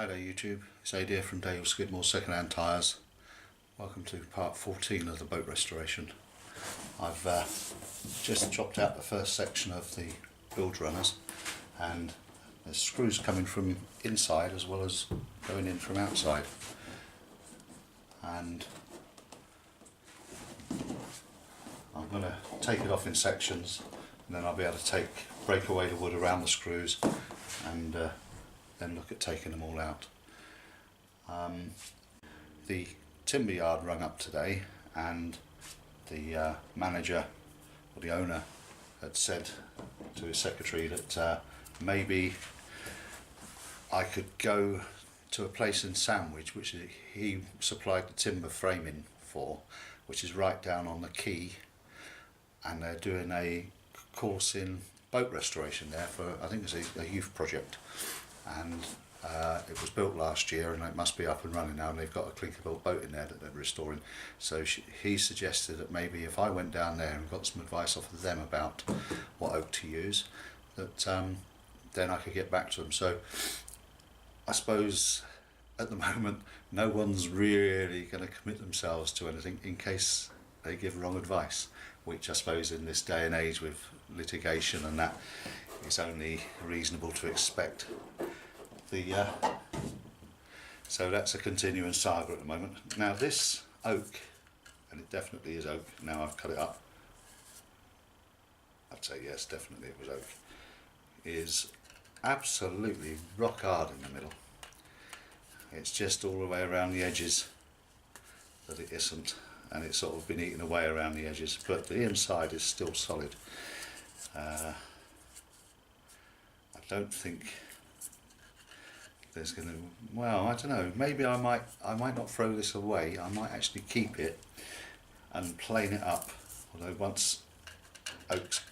Hi there YouTube, it's Ade here from Dale Skidmore Second-Hand Tyres. Welcome to part 14 of the boat restoration. I've just chopped out the first section of the bilge runners, and there's screws coming from inside as well as going in from outside. And I'm going to take it off in sections, and then I'll be able to break away the wood around the screws and then look at taking them all out. The timber yard rung up today, and the manager or the owner had said to his secretary that maybe I could go to a place in Sandwich which he supplied the timber framing for, which is right down on the quay, and they're doing a course in boat restoration there for, I think it's a youth project, and it was built last year and it must be up and running now, and they've got a clinker built boat in there that they're restoring. So he suggested that maybe if I went down there and got some advice off of them about what oak to use, that then I could get back to them. So I suppose at the moment no one's really going to commit themselves to anything in case they give wrong advice, which I suppose in this day and age with litigation and that, it's only reasonable to expect. So that's a continuing saga at the moment. Now this oak, and it definitely is oak, now I've cut it up, I'd say yes, definitely it was oak, is absolutely rock hard in the middle. It's just all the way around the edges that it isn't, and it's sort of been eaten away around the edges, but the inside is still solid. I don't think there's going to, well, I don't know, maybe I might not throw this away. I might actually keep it and plane it up, although once oak's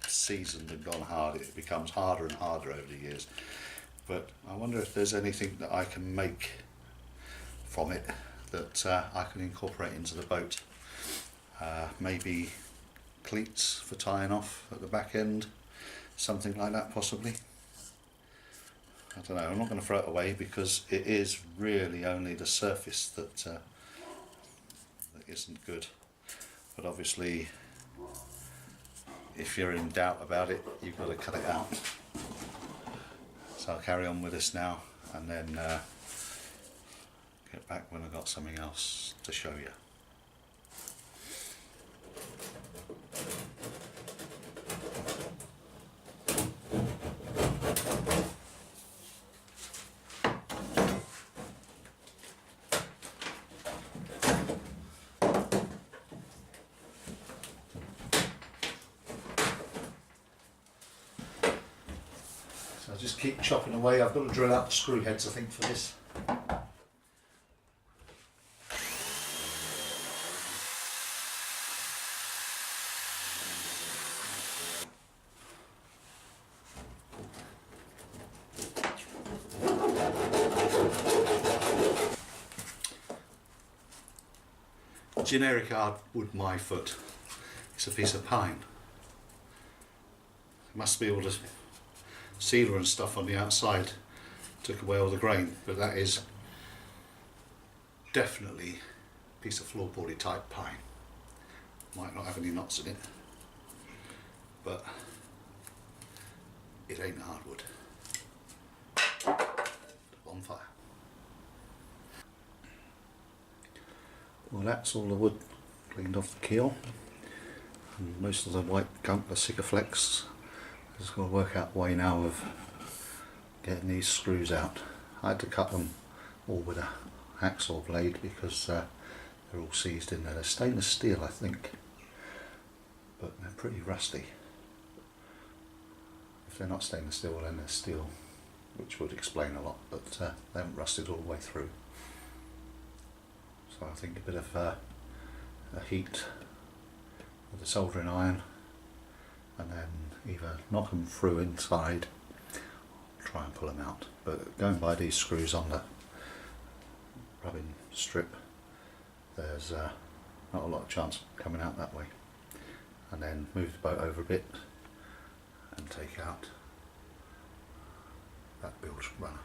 seasoned and gone hard, it becomes harder and harder over the years. But I wonder if there's anything that I can make from it that I can incorporate into the boat. Maybe cleats for tying off at the back end, something like that possibly. I don't know, I'm not going to throw it away because it is really only the surface that isn't good. But obviously if you're in doubt about it, you've got to cut it out. So I'll carry on with this now and then get back when I've got something else to show you. So I'll just keep chopping away. I've got to drill out the screw heads, I think, for this. Generic hardwood my foot. It's a piece of pine. It must be all the sealer and stuff on the outside took away all the grain, but that is definitely a piece of floorboardy type pine. Might not have any knots in it, but it ain't hardwood. On fire. Well, that's all the wood cleaned off the keel, and most of the white gunk, the Sikaflex. Just got to work out a way now of getting these screws out. I had to cut them all with a hacksaw blade because they're all seized in there. They're stainless steel, I think, but they're pretty rusty. If they're not stainless steel, then they're steel, which would explain a lot, but they haven't rusted all the way through. So I think a bit of a heat with a soldering iron, and then either knock them through inside or try and pull them out. But going by these screws on the rubbing strip, there's not a lot of chance of coming out that way. And then move the boat over a bit and take out that bilge runner.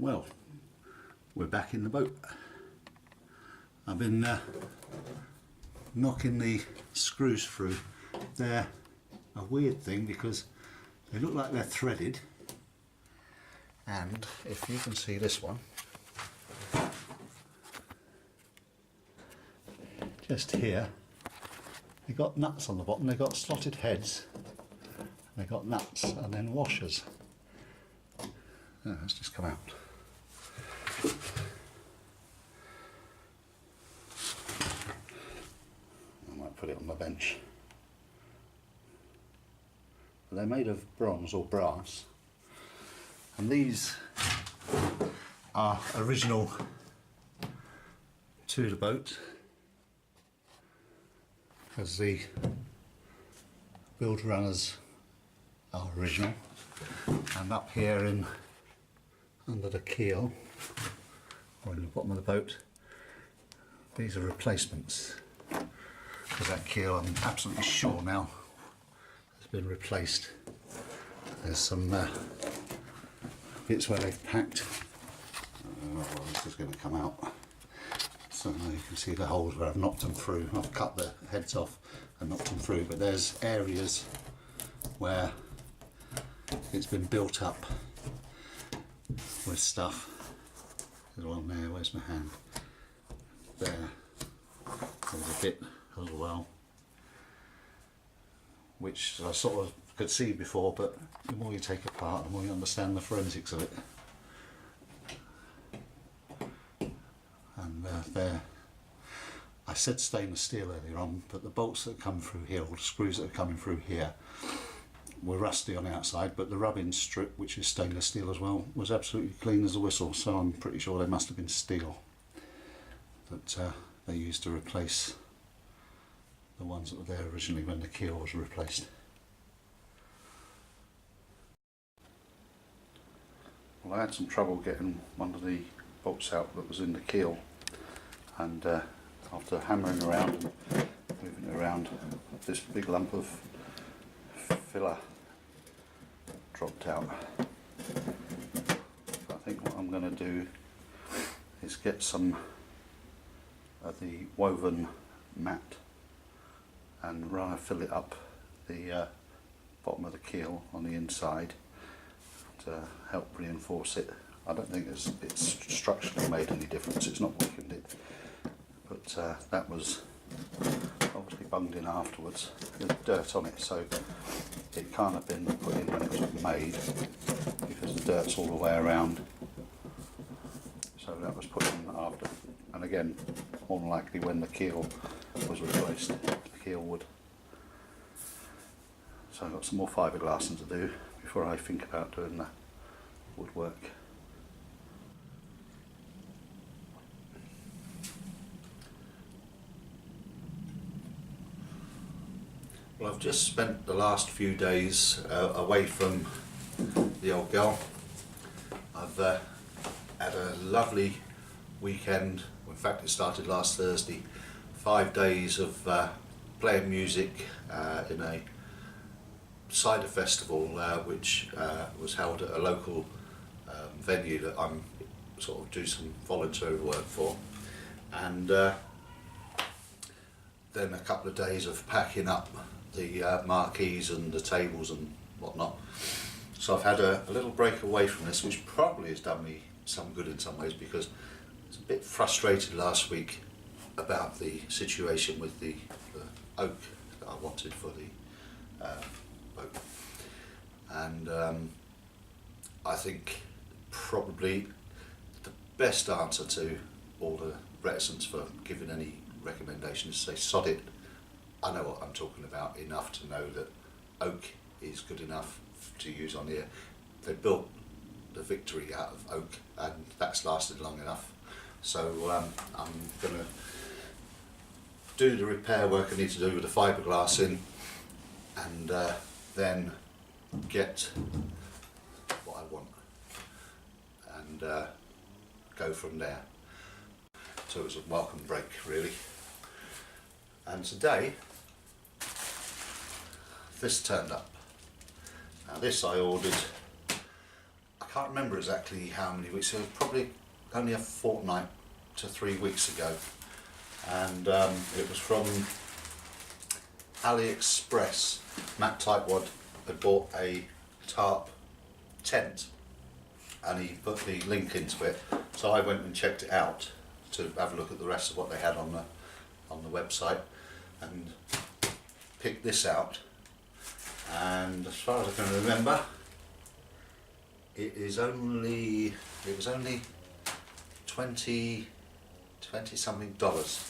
Well, we're back in the boat. I've been knocking the screws through. They're a weird thing because they look like they're threaded, and if you can see this one, just here, they got nuts on the bottom. They got slotted heads, they got nuts and then washers. Oh, let's just come out. I might put it on my bench. But they're made of bronze or brass, and these are original to the boat, as the build runners are original. And up here in under the keel, or in the bottom of the boat, these are replacements, because that keel, I'm absolutely sure now, has been replaced. There's some bits where they've packed. Oh, this is going to come out. So you can see the holes where I've knocked them through. I've cut the heads off and knocked them through, but there's areas where it's been built up with stuff. There's one there, where's my hand? There. There's a bit as well, which I sort of could see before, but the more you take apart, the more you understand the forensics of it. And there, I said stainless steel earlier on, but the bolts that come through here, or the screws that are coming through here, were rusty on the outside, but the rubbing strip, which is stainless steel as well, was absolutely clean as a whistle, so I'm pretty sure they must have been steel that they used to replace the ones that were there originally when the keel was replaced. Well, I had some trouble getting one of the bolts out that was in the keel, and after hammering around and moving it around, this big lump of filler dropped out. I think what I'm going to do is get some of the woven mat and rather fill it up the bottom of the keel on the inside to help reinforce it. I don't think it's structurally made any difference, it's not weakened it, but that was obviously bunged in afterwards. There's dirt on it, so it can't have been put in when it was made, because the dirt's all the way around. So that was put in after, and again, more than likely when the keel was replaced, the keel wood. So I've got some more fiberglassing to do before I think about doing the woodwork. Well, I've just spent the last few days away from the old girl. I've had a lovely weekend. In fact, it started last Thursday. 5 days of playing music in a cider festival which was held at a local venue that I'm sort of do some voluntary work for, and then a couple of days of packing up the marquees and the tables and whatnot. So I've had a little break away from this, which probably has done me some good in some ways, because I was a bit frustrated last week about the situation with the oak that I wanted for the boat, and I think probably the best answer to all the reticence for giving any recommendations is say sod it. I know what I'm talking about enough to know that oak is good enough to use on here. They built the Victory out of oak, and that's lasted long enough. So I'm going to do the repair work I need to do with the fiberglass in, and then get what I want and go from there. So it was a welcome break, really. And today this turned up. Now this I ordered a can't remember exactly how many weeks, it was probably only a fortnight to 3 weeks ago, and it was from AliExpress. Matt Tightwad had bought a tarp tent and he put the link into it, so I went and checked it out to have a look at the rest of what they had on the website, and picked this out. And as far as I can remember, it was only 20 something dollars.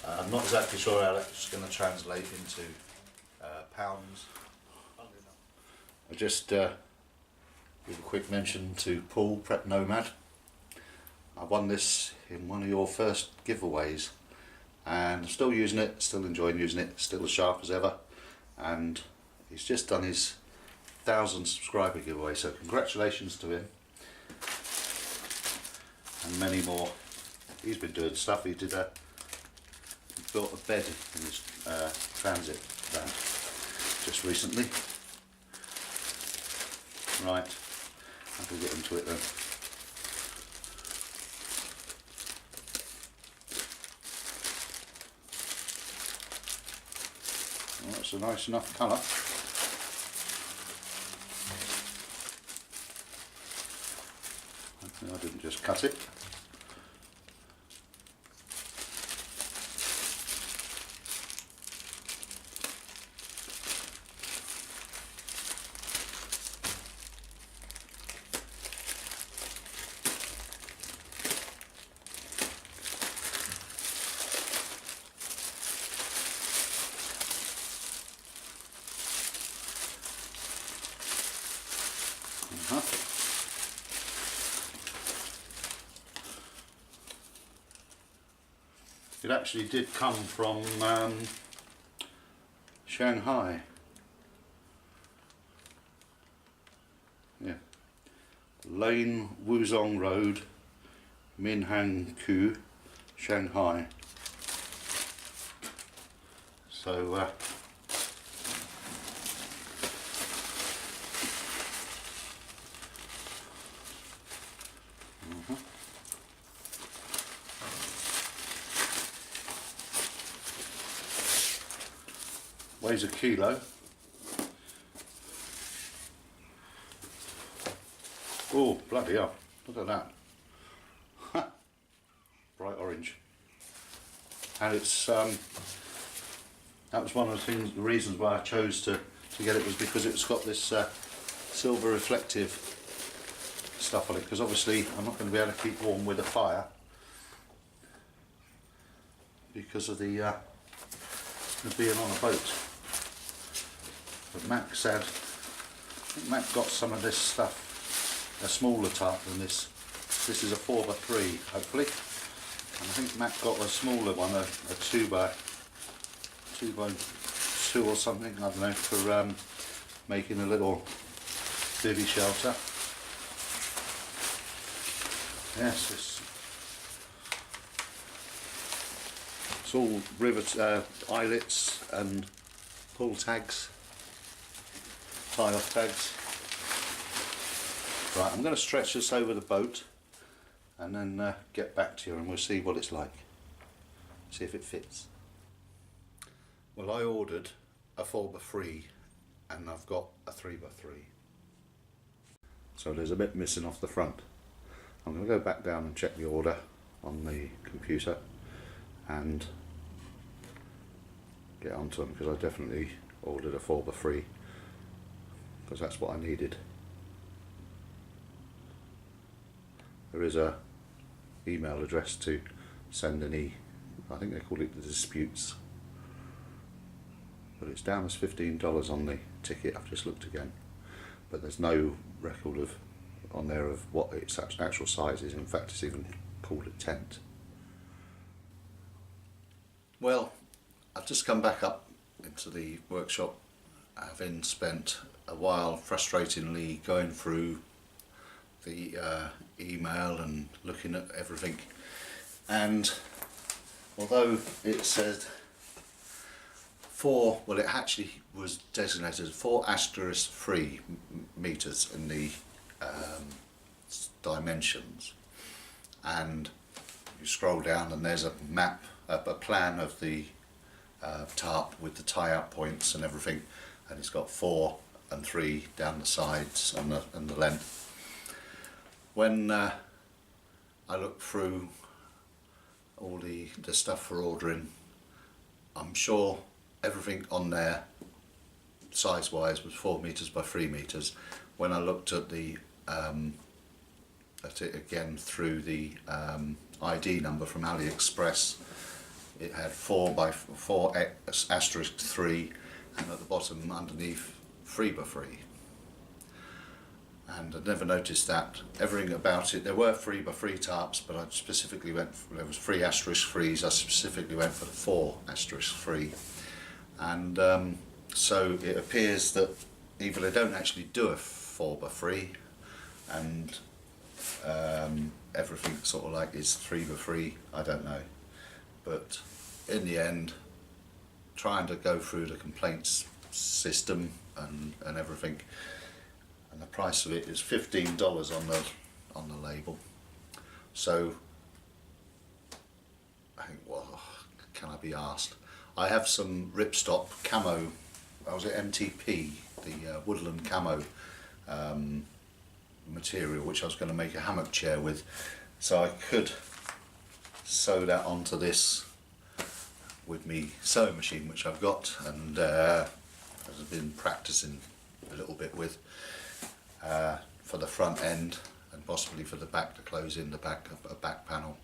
I'm not exactly sure how that's going to translate into pounds. I just give a quick mention to Paul, Prep Nomad. I won this in one of your first giveaways, and I'm still using it, still enjoying using it, still as sharp as ever, and he's just done his 1,000 subscriber giveaway, so congratulations to him, and many more. He's been doing stuff. He built a bed in his transit van just recently. Right, I can get into it then. Well, that's a nice enough colour. Hopefully I didn't just cut it. It actually did come from Shanghai. Yeah, Lane Wuzong Road, Minhang-ku, Shanghai. So weighs a kilo. Oh, bloody hell, look at that. Bright orange. And it's that was one of the reasons why I chose to get it, was because it's got this silver reflective stuff on it, because obviously I'm not going to be able to keep warm with a fire because of the being on a boat. But Mac said, I think Mac got some of this stuff, a smaller tarp than this. This is a 4x3, hopefully. And I think Mac got a smaller one, a 2x2 or something, I don't know, for making a little bivvy shelter. Yes, it's all rivet eyelets and pull tags, tie off tags. Right, I'm going to stretch this over the boat and then get back to you, and we'll see what it's like, see if it fits. Well, I ordered a 4x3 and I've got a 3x3, so there's a bit missing off the front. I'm going to go back down and check the order on the computer and get onto them, because I definitely ordered a 4x3 because that's what I needed. There is a email address to send any, I think they call it the disputes, but it's down as $15 on the ticket. I've just looked again, but there's no record of on there of what its actual size is. In fact, it's even called a tent. Well, I've just come back up into the workshop, having spent a while frustratingly going through the email and looking at everything, and although it said well, it actually was designated 4*3 meters in the dimensions, and you scroll down and there's a map, a plan of the tarp with the tie-out points and everything, and it's got 4 and 3 down the sides and the length. When I look through all the stuff for ordering, I'm sure everything on there size wise was 4 meters by 3 meters. When I looked at the at it again through the ID number from AliExpress, it had 4 by 4 asterisk 3, and at the bottom underneath 3 by 3. And I'd never noticed that. Everything about it, there were 3 by 3 tarps, but I specifically went for, there was 3 asterisk 3s, I specifically went for the 4 asterisk 3. And so it appears that either they don't actually do a 4 by 3, and everything sort of like is 3 by 3, I don't know. But in the end, trying to go through the complaints system and everything, and the price of it is $15 on the label. So I think, well, can I be asked? I have some ripstop camo, was it MTP, the woodland camo material, which I was going to make a hammock chair with, so I could sew that onto this with me sewing machine, which I've got, and I've been practicing a little bit with, for the front end and possibly for the back, to close in the back panel,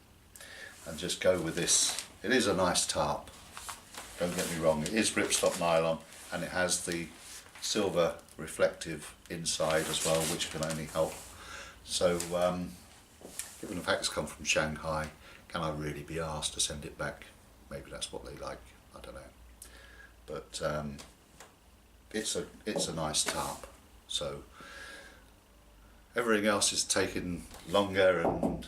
and just go with this. It is a nice tarp, don't get me wrong, it is ripstop nylon, and it has the silver reflective inside as well, which can only help. So given the fact it's come from Shanghai, can I really be asked to send it back? Maybe that's what they like, I don't know. But it's a nice tarp. So everything else is taking longer and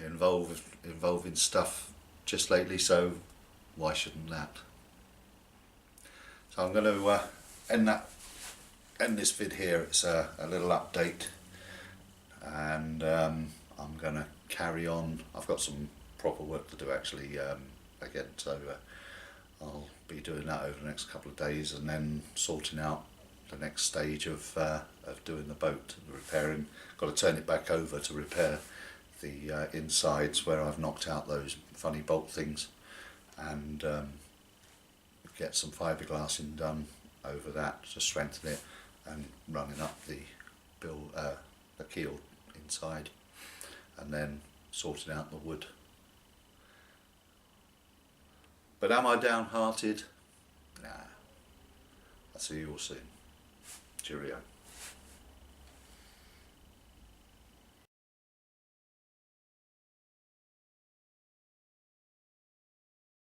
involving stuff just lately, so why shouldn't that? So I'm going to end this vid here. It's a little update, and I'm going to carry on. I've got some proper work to do actually again, so I'll be doing that over the next couple of days, and then sorting out the next stage of doing the boat, the repairing. Got to turn it back over to repair the insides where I've knocked out those funny bolt things, and get some fiberglassing done over that to strengthen it, and running up the keel inside, and then sorting out the wood. But am I downhearted? Nah. I'll see you all soon. Cheerio.